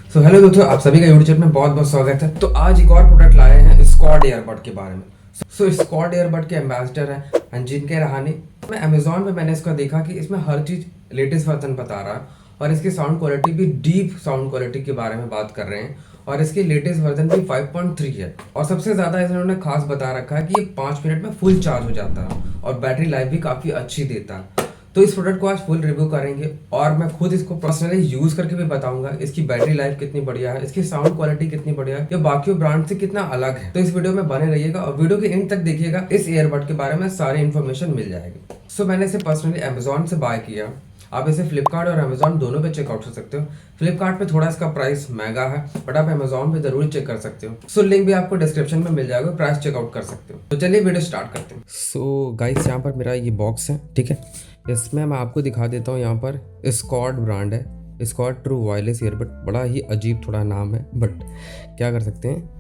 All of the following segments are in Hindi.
हेलो दोस्तों, आप सभी का यूट्यूब चैनल में बहुत बहुत स्वागत है। तो आज एक और प्रोडक्ट लाए हैं स्कॉड एयरबड के बारे में। स्कॉड एयरबड के एम्बेसडर हैं अजिंक्य रहाणे। मैं अमेजोन पे मैंने इसका देखा कि इसमें हर चीज़ लेटेस्ट वर्जन बता रहा है और इसकी साउंड क्वालिटी भी डीप साउंड क्वालिटी के बारे में बात कर रहे हैं और इसकी लेटेस्ट वर्जन भी 5.3 है। और सबसे ज़्यादा इन्होंने खास बता रखा है कि ये 5 मिनट में फुल चार्ज हो जाता है और बैटरी लाइफ भी काफ़ी अच्छी देता है। तो इस प्रोडक्ट को आज फुल रिव्यू करेंगे और मैं खुद इसको पर्सनली यूज करके भी बताऊंगा इसकी बैटरी लाइफ कितनी बढ़िया है, इसकी साउंड क्वालिटी कितनी बढ़िया है, ये बाकी ब्रांड से कितना अलग है। तो इस वीडियो में बने रहिएगा और वीडियो के एंड तक देखिएगा, इस ईयरबड के बारे में सारी इन्फॉर्मेशन मिल जाएगी। मैंने इसे पर्सनली अमेजोन से बाय किया। आप इसे फ्लिपकार्ट और अमेजोन दोनों पे चेकआउट कर सकते हो। फ्लिपकार्ट पे थोड़ा इसका प्राइस महंगा है बट आप अमेजोन पे जरूर चेक कर सकते हो। लिंक भी आपको डिस्क्रिप्शन में मिल जाएगा, प्राइस चेकआउट कर सकते हो। तो चलिए वीडियो स्टार्ट करते हैं। गाइस, यहाँ पर मेरा ये बॉक्स है, ठीक है। इसमें मैं आपको दिखा देता हूँ। यहाँ पर स्कॉड ब्रांड है, स्कॉड ट्रू वायरलेस ईयरबड। बड़ा ही अजीब थोड़ा नाम है बट क्या कर सकते हैं।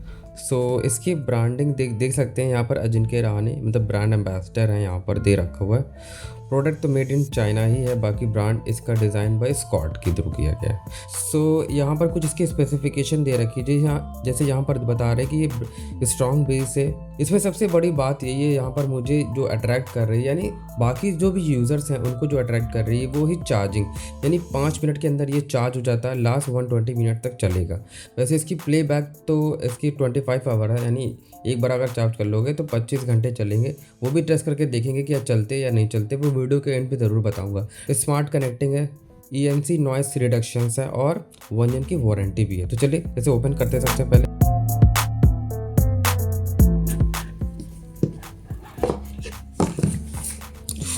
इसकी ब्रांडिंग देख सकते हैं। यहाँ पर अजिंक्य रहाणे मतलब ब्रांड एम्बेसडर है, यहाँ पर दे रखा हुआ है। प्रोडक्ट तो मेड इन चाइना ही है, बाकी ब्रांड इसका डिज़ाइन बाय स्कॉड के थ्रू किया गया है। यहाँ पर कुछ इसकी स्पेसिफिकेशन दे रखी है। जैसे यहाँ पर बता रहे हैं कि ये स्ट्रॉन्ग बेस है। इसमें सबसे बड़ी बात यही है यहाँ पर मुझे जो अट्रैक्ट कर रही है, यानी बाकी जो भी यूज़र्स हैं उनको जो अट्रैक्ट कर रही है वो ही चार्जिंग, यानी 5 मिनट के अंदर ये चार्ज हो जाता है, लास्ट 120 मिनट तक चलेगा। वैसे इसकी प्लेबैक तो इसकी 25 आवर है, यानी एक बार अगर चार्ज कर लोगे तो 25 घंटे चलेंगे। वो भी टेस्ट करके देखेंगे कि चलते या नहीं चलते, वो वीडियो के एंड पे ज़रूर बताऊंगा। स्मार्ट कनेक्टिंग है, ENC नॉइस रिडक्शन है और 1 ईयर की वारंटी भी है। तो चलिए इसे ओपन करते हैं। सबसे पहले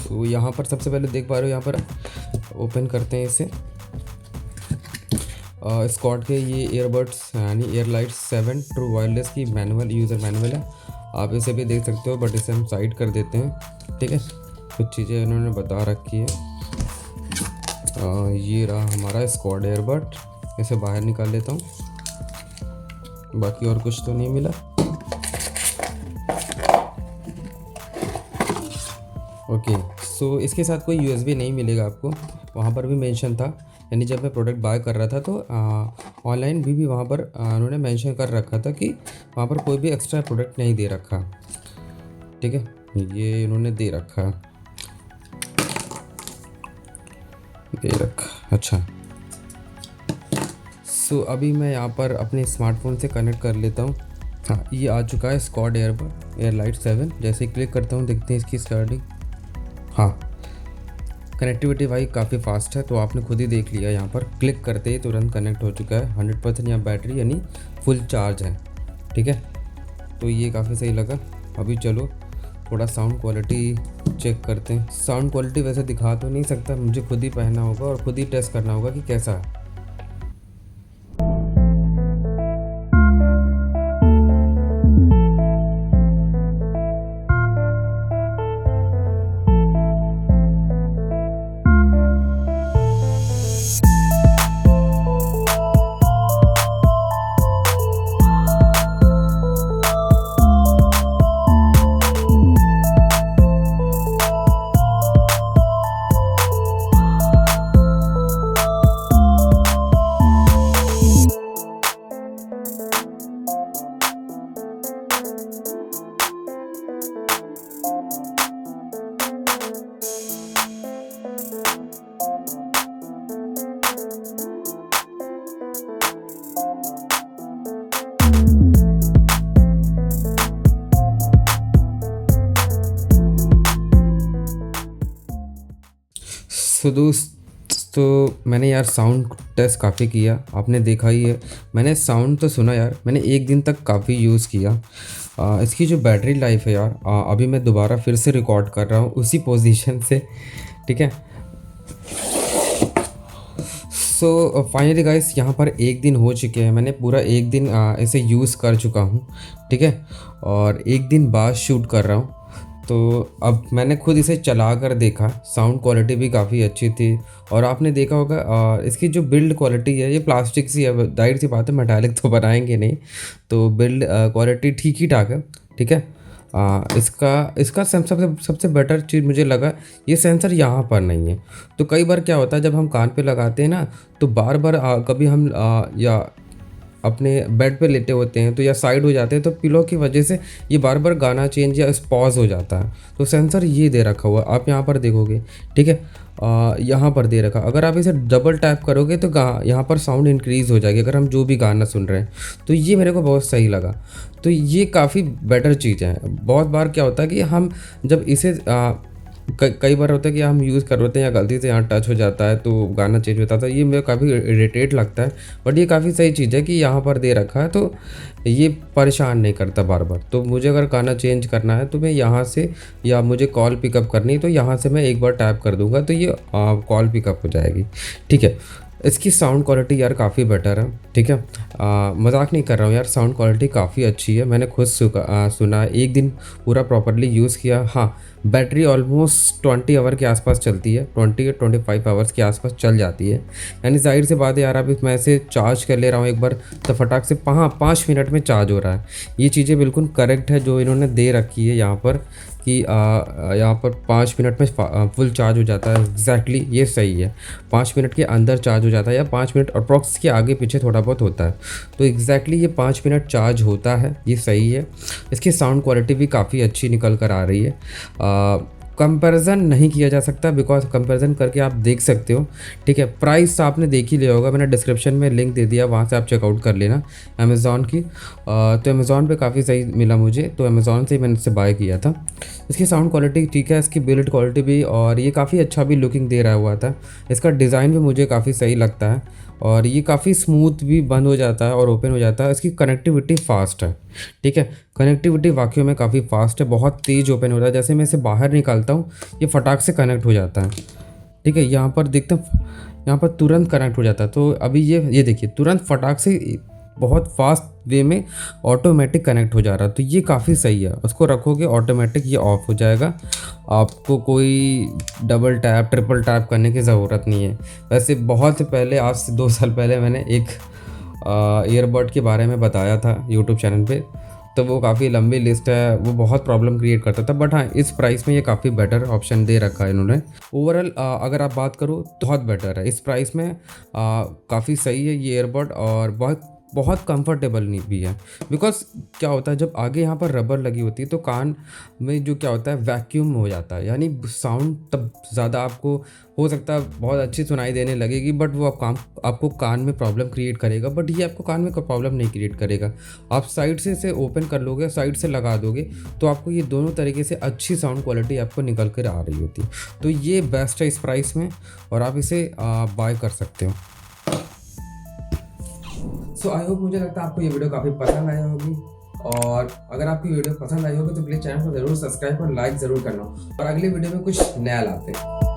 तो यहाँ पर सबसे पहले देख पा रहे हो, यहाँ पर ओपन करते हैं इसे। स्कॉड के ये ईयरबड्स यानी एयरलाइट 7 ट्रू वायरलेस की मैनुअल यूज़र मैनुअल है। आप इसे भी देख सकते हो बट इसे हम साइड कर देते हैं, ठीक है। कुछ चीज़ें इन्होंने बता रखी है। ये रहा हमारा स्कॉड एयरबड। इसे बाहर निकाल लेता हूँ, बाकी और कुछ तो नहीं मिला। ओके, इसके साथ कोई USB नहीं मिलेगा आपको, वहाँ पर भी मेंशन था। यानी जब मैं प्रोडक्ट बाय कर रहा था तो ऑनलाइन भी वहाँ पर उन्होंने मेंशन कर रखा था कि वहाँ पर कोई भी एक्स्ट्रा प्रोडक्ट नहीं दे रखा, ठीक है। ये इन्होंने दे रखा, अच्छा। अभी मैं यहाँ पर अपने स्मार्टफोन से कनेक्ट कर लेता हूँ। हाँ, ये आ चुका है स्कॉड एयरबड एयरलाइट 7। जैसे ही क्लिक करता हूँ देखते हैं इसकी स्टार्टिंग। हाँ, कनेक्टिविटी भाई काफ़ी फास्ट है, तो आपने खुद ही देख लिया। यहाँ पर क्लिक करते ही तुरंत कनेक्ट हो चुका है। 100% यहाँ बैटरी यानी फुल चार्ज है, ठीक है। तो ये काफ़ी सही लगा। अभी चलो थोड़ा साउंड क्वालिटी चेक करते हैं। साउंड क्वालिटी वैसे दिखा तो नहीं सकता, मुझे खुद ही पहनना होगा और खुद ही टेस्ट करना होगा कि कैसा है। दोस्तों मैंने यार साउंड टेस्ट काफ़ी किया, आपने देखा ही है। मैंने साउंड तो सुना यार, मैंने एक दिन तक काफ़ी यूज़ किया। इसकी जो बैटरी लाइफ है यार, अभी मैं दोबारा फिर से रिकॉर्ड कर रहा हूँ उसी पोजीशन से, ठीक है। फाइनली गाइस, यहाँ पर एक दिन हो चुके हैं, मैंने पूरा एक दिन इसे यूज़ कर चुका हूँ, ठीक है। और एक दिन बाद शूट कर रहा हूँ। तो अब मैंने खुद इसे चला कर देखा, साउंड क्वालिटी भी काफ़ी अच्छी थी। और आपने देखा होगा इसकी जो बिल्ड क्वालिटी है, ये प्लास्टिक सी है, जाहिर सी बात है मेटालिक तो बनाएंगे नहीं, तो बिल्ड क्वालिटी ठीक ही ठाक है, ठीक है। इसका सबसे बेटर चीज़ मुझे लगा, ये सेंसर यहाँ पर नहीं है। तो कई बार क्या होता है जब हम कान पे लगाते हैं ना, तो बार बार कभी हम या अपने बेड पे लेटे होते हैं तो या साइड हो जाते हैं तो पिलो की वजह से ये बार बार गाना चेंज या पॉज हो जाता है। तो सेंसर ये दे रखा हुआ आप यहाँ पर देखोगे, ठीक है। यहाँ पर दे रखा, अगर आप इसे डबल टैप करोगे तो यहाँ पर साउंड इंक्रीज़ हो जाएगी अगर हम जो भी गाना सुन रहे हैं। तो ये मेरे को बहुत सही लगा। तो ये काफ़ी बेटर चीज़ है। बहुत बार क्या होता है कि हम जब इसे कई बार होता है कि हम यूज़ कर रहे होते हैं या गलती से यहाँ टच हो जाता है तो गाना चेंज होता था, ये मेरे काफ़ी इरिटेट लगता है। बट ये काफ़ी सही चीज़ है कि यहाँ पर दे रखा है तो ये परेशान नहीं करता बार बार। तो मुझे अगर गाना चेंज करना है तो मैं यहाँ से, या मुझे कॉल पिकअप करनी है तो यहाँ से मैं एक बार टैप कर दूँगा तो ये कॉल पिकअप हो जाएगी, ठीक है। इसकी साउंड क्वालिटी यार काफ़ी बेटर है, ठीक है। मजाक नहीं कर रहा हूँ यार, साउंड क्वालिटी काफ़ी अच्छी है। मैंने खुद सुना, एक दिन पूरा प्रॉपरली यूज़ किया। हाँ, बैटरी ऑलमोस्ट 20 आवर के आसपास चलती है, 20 या 25 आवर्स के आसपास चल जाती है। यानी जाहिर सी बात है यार, अभी मैं इसे चार्ज कर ले रहा हूँ एक बार तो फटाक से 5 मिनट में चार्ज हो रहा है। ये चीज़ें बिल्कुल करेक्ट है जो इन्होंने दे रखी है यहाँ पर कि यहाँ पर 5 मिनट में फुल चार्ज हो जाता है। एग्जैक्टली ये सही है, 5 मिनट के अंदर चार्ज हो जाता है या 5 मिनट अप्रॉक्स के आगे पीछे थोड़ा बहुत होता है। तो एग्जैक्टली ये 5 मिनट चार्ज होता है, ये सही है। इसकी साउंड क्वालिटी भी काफ़ी अच्छी निकल कर आ रही है। कंपैरिजन नहीं किया जा सकता बिकॉज कंपैरिजन करके आप देख सकते हो, ठीक है। प्राइस आपने देख ही लिया होगा, मैंने डिस्क्रिप्शन में लिंक दे दिया, वहाँ से आप चेकआउट कर लेना अमेज़ॉन की। तो अमेज़ॉन पे काफ़ी सही मिला मुझे, तो अमेज़ॉन से ही मैंने इससे बाय किया था। इसकी साउंड क्वालिटी ठीक है, इसकी बिल्ड क्वालिटी भी, और ये काफ़ी अच्छा भी लुकिंग दे रहा हुआ था। इसका डिज़ाइन भी मुझे काफ़ी सही लगता है और ये काफ़ी स्मूथ भी बंद हो जाता है और ओपन हो जाता है। इसकी कनेक्टिविटी फास्ट है, ठीक है। कनेक्टिविटी वाकई में काफ़ी फास्ट है, बहुत तेज़ ओपन होता है। जैसे मैं इसे बाहर निकालता हूँ ये फटाक से कनेक्ट हो जाता है, ठीक है। यहाँ पर देखते हैं, यहाँ पर तुरंत कनेक्ट हो जाता है। तो अभी ये देखिए तुरंत फटाक से बहुत फास्ट वे में ऑटोमेटिक कनेक्ट हो जा रहा है। तो ये काफ़ी सही है, उसको रखोगे ऑटोमेटिक ये ऑफ हो जाएगा, आपको कोई डबल टैप ट्रिपल टैप करने की ज़रूरत नहीं है। वैसे बहुत पहले, आज से 2 साल पहले मैंने एक ईयरबड के बारे में बताया था यूट्यूब चैनल पे, तो वो काफ़ी लंबी लिस्ट है, वो बहुत प्रॉब्लम क्रिएट करता था। बट हाँ, इस प्राइस में ये काफ़ी बेटर ऑप्शन दे रखा है इन्होंने। ओवरऑल अगर आप बात करो तो बहुत बेटर है, इस प्राइस में काफ़ी सही है ये ईयरबड, और बहुत कंफर्टेबल नहीं भी है। बिकॉज क्या होता है जब आगे यहाँ पर रबर लगी होती है तो कान में जो क्या होता है वैक्यूम हो जाता है, यानी साउंड तब ज़्यादा आपको हो सकता है बहुत अच्छी सुनाई देने लगेगी, बट वो आपको कान में प्रॉब्लम क्रिएट करेगा। बट ये आपको कान में कोई प्रॉब्लम नहीं क्रिएट करेगा। आप साइड से इसे ओपन कर लोगे, साइड से लगा दोगे तो आपको ये दोनों तरीके से अच्छी साउंड क्वालिटी आपको निकल कर आ रही होती है। तो ये बेस्ट है इस प्राइस में और आप इसे बाय कर सकते हो। सो आई होप, मुझे लगता है आपको ये वीडियो काफ़ी पसंद आई होगी, और अगर आपको ये वीडियो पसंद आई होगी तो प्लीज़ चैनल को ज़रूर सब्सक्राइब और लाइक ज़रूर करना, और अगले वीडियो में कुछ नया लाते हैं।